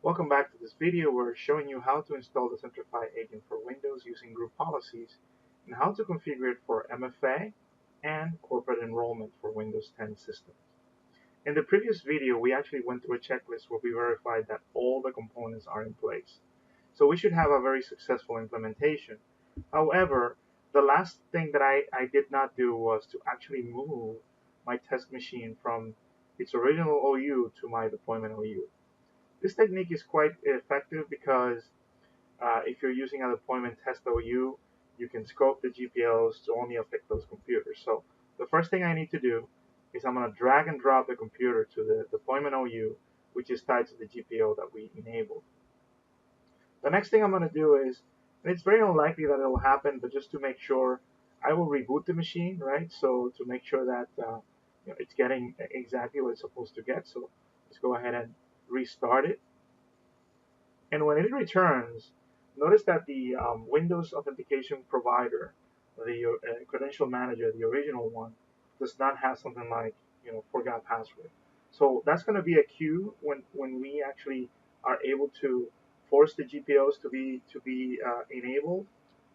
Welcome back to this video. We're showing you how to install the Centrify Agent for Windows using group policies and how to configure it for MFA and corporate enrollment for Windows 10 systems. In the previous video, we actually went through a checklist where we verified that all the components are in place. So we should have a very successful implementation. However, the last thing that I did not do was to actually move my test machine from its original OU to my deployment OU. This technique is quite effective because if you're using a deployment test OU, you can scope the GPOs to only affect those computers. So the first thing I need to do is I'm going to drag and drop the computer to the deployment OU, which is tied to the GPO that we enabled. The next thing I'm going to do is, and it's very unlikely that it will happen, but just to make sure, I will reboot the machine, right? So to make sure that it's getting exactly what it's supposed to get. So let's go ahead and restart it. And when it returns, notice that the Windows authentication provider, the credential manager, the original one, does not have something like forgot password. So that's going to be a cue when we actually are able to force the GPOs to be enabled.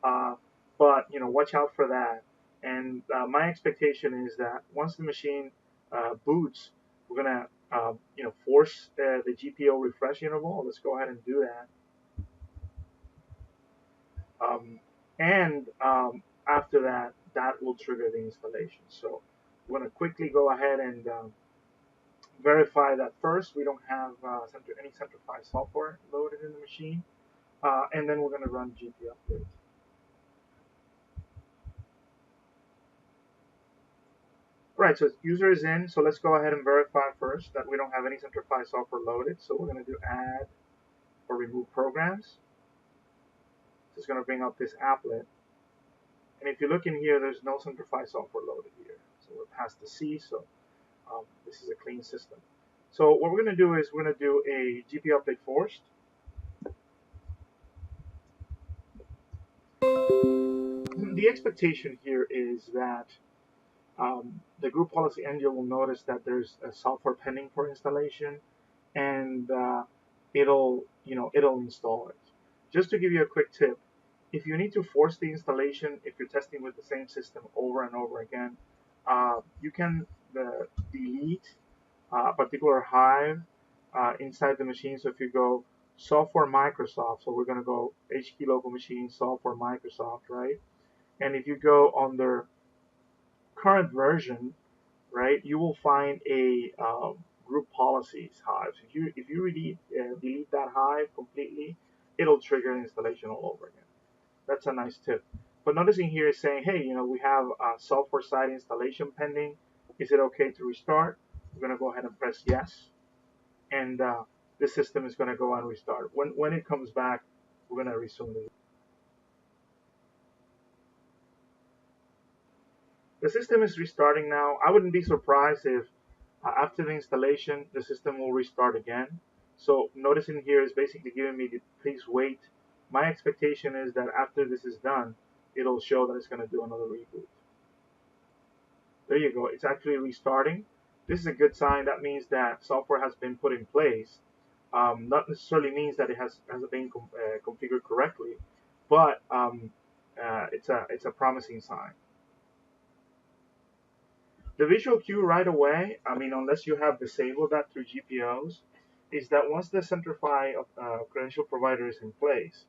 But watch out for that. And my expectation is that once the machine boots, we're gonna force the GPO refresh interval. Let's go ahead and do that. And after that, that will trigger the installation. So we're gonna quickly go ahead and verify that first we don't have any Centrify software loaded in the machine, and then we're gonna run gpupdate. Right, so user is in, so let's go ahead and verify first that we don't have any Centrify software loaded. So we're going to do add or remove programs. So it's going to bring up this applet. And if you look in here, there's no Centrify software loaded here. So we're past the C, so this is a clean system. So what we're going to do is we're going to do a gpupdate forced. The expectation here is that the group policy engine will notice that there's a software pending for installation, and it'll install it. Just to give you a quick tip, if you need to force the installation, if you're testing with the same system over and over again, you can delete a particular hive inside the machine. So if you go software Microsoft, so we're going to go HKey local machine software Microsoft, right? And if you go under current version, right, you will find a group policies hive. If you delete that hive completely, it'll trigger installation all over again. That's a nice tip. But noticing here is saying, hey, we have a software side installation pending. Is it okay to restart? We're going to go ahead and press yes, and the system is going to go and restart. When it comes back, we're going to resume the. The system is restarting now. I wouldn't be surprised if after the installation, the system will restart again. So noticing here is basically giving me the please wait. My expectation is that after this is done, it'll show that it's going to do another reboot. There you go. It's actually restarting. This is a good sign. That means that software has been put in place. Not necessarily means that it has been configured correctly, but it's a promising sign. The visual cue right away, unless you have disabled that through GPOs, is that once the Centrify credential provider is in place,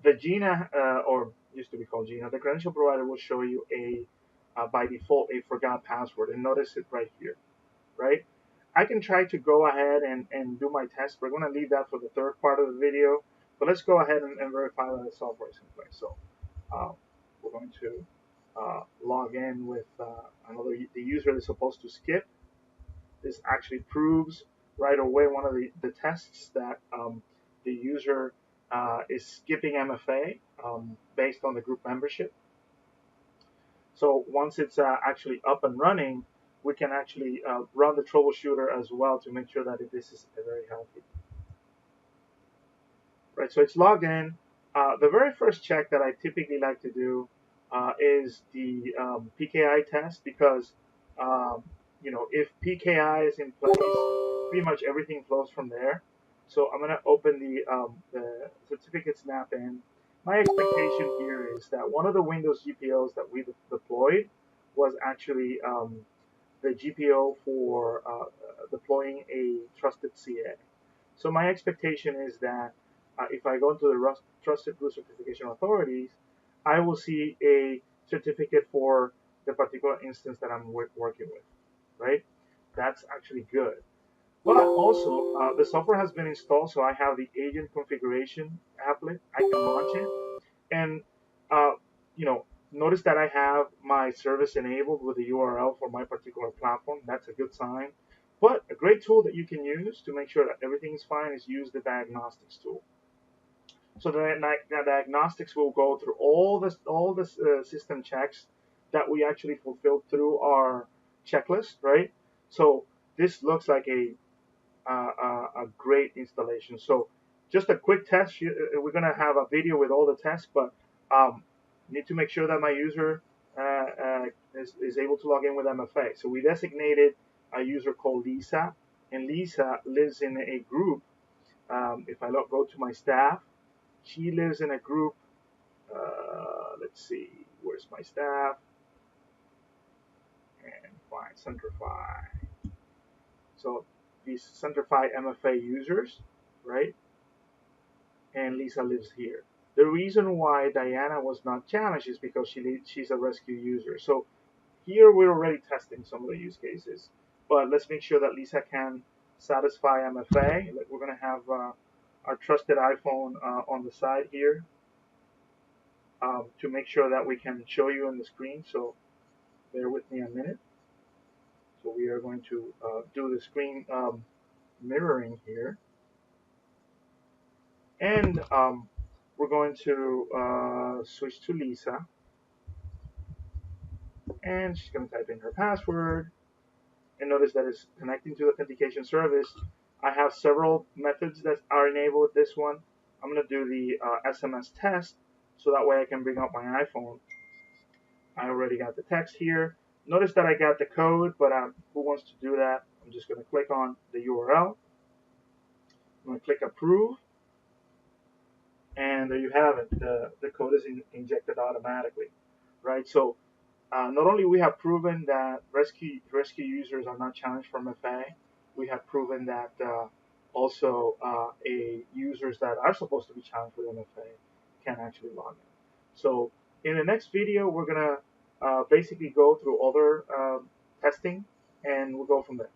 the GINA, or used to be called GINA, the credential provider will show you by default, a forgot password. And notice it right here, right? I can try to go ahead and do my test. We're going to leave that for the third part of the video. But let's go ahead and verify that the software is in place. So we're going to log in with the user is supposed to skip. This actually proves right away one of the tests that the user is skipping MFA based on the group membership. So once it's actually up and running, we can actually run the troubleshooter as well to make sure that this is very healthy. Right, so it's logged in. The very first check that I typically like to do is the PKI test, because if PKI is in place, pretty much everything flows from there. So I'm going to open the certificate snap in. My expectation here is that one of the Windows GPOs that we deployed was actually the GPO for deploying a trusted CA. So my expectation is that if I go into the Trusted Blue Certification Authorities, I will see a certificate for the particular instance that I'm working with, right? That's actually good. But also, the software has been installed, so I have the agent configuration applet. I can launch it, and uh, you know, notice that I have my service enabled with the URL for my particular platform. That's a good sign. But a great tool that you can use to make sure that everything is fine is use the diagnostics tool. So the diagnostics will go through all the system checks that we actually fulfilled through our checklist, right? So this looks like a great installation. So just a quick test. We're going to have a video with all the tests, but need to make sure that my user is able to log in with MFA. So we designated a user called Lisa, and Lisa lives in a group. If I go to my staff, she lives in a group. Let's see, where's my staff? And find Centrify. So these Centrify MFA users, right? And Lisa lives here. The reason why Diana was not challenged is because she's a rescue user. So here we're already testing some of the use cases, but let's make sure that Lisa can satisfy MFA. We're going to have our trusted iPhone on the side here to make sure that we can show you on the screen. So bear with me a minute. So we are going to do the screen mirroring here. And we're going to switch to Lisa, and she's going to type in her password. And notice that it's connecting to the authentication service. I have several methods that are enabled with this one. I'm going to do the SMS test, so that way I can bring up my iPhone. I already got the text here. Notice that I got the code, but who wants to do that? I'm just going to click on the URL. I'm going to click approve. And there you have it. The code is injected automatically, right? So not only we have proven that rescue users are not challenged from FA, we have proven that also a users that are supposed to be challenged with MFA can actually log in. So in the next video, we're gonna basically go through other testing, and we'll go from there.